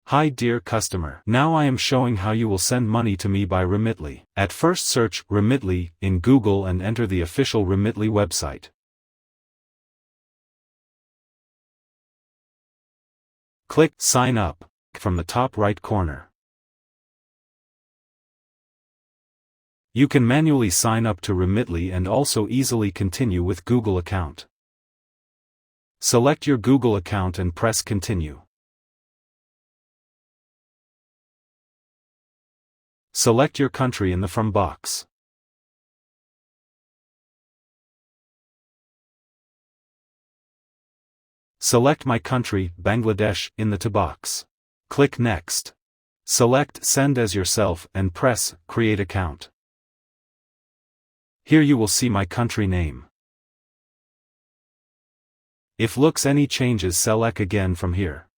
Hi dear customer. Now I am showing how you will send money to me by Remitly. At first search Remitly in Google and enter the official Remitly website. Click Sign Up from the top right corner. You can manually sign up to Remitly and also easily continue with Google account. Select your Google account and press Continue. Select your country in the From box. Select My country, Bangladesh, in the To box. Click Next. Select Send as yourself and press Create account. Here you will see my country name. If looks any changes, select again from here.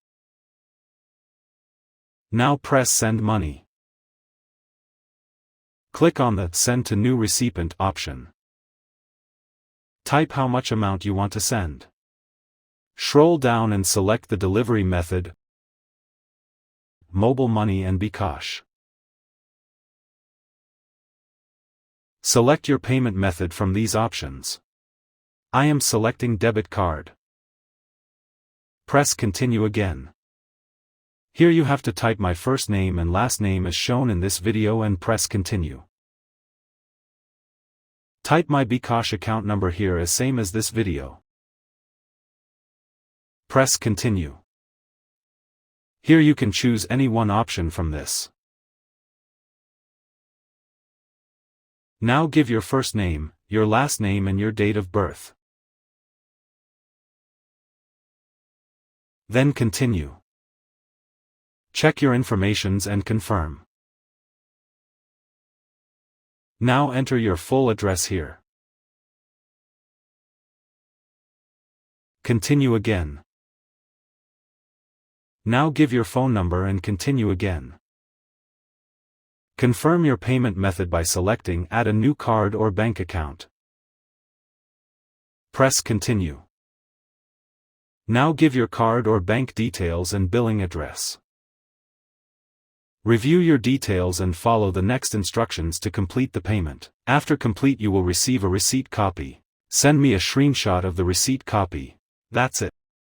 Now press Send Money. Click on the Send to New Recipient option. Type how much amount you want to send. Scroll down and select the delivery method, mobile money and bKash. Select your payment method from these options. I am selecting debit card. Press Continue again. Here you have to type my first name and last name as shown in this video and press Continue. Type my bKash account number here as same as this video. Press Continue. Here you can choose any one option from this. Now give your first name, your last name and your date of birth. Then Continue. Check your informations and confirm. Now enter your full address here. Continue again. Now give your phone number and continue again. Confirm your payment method by selecting Add a new card or bank account. Press Continue. Now give your card or bank details and billing address. Review your details and follow the next instructions to complete the payment. After complete you will receive a receipt copy. Send me a screenshot of the receipt copy. That's it.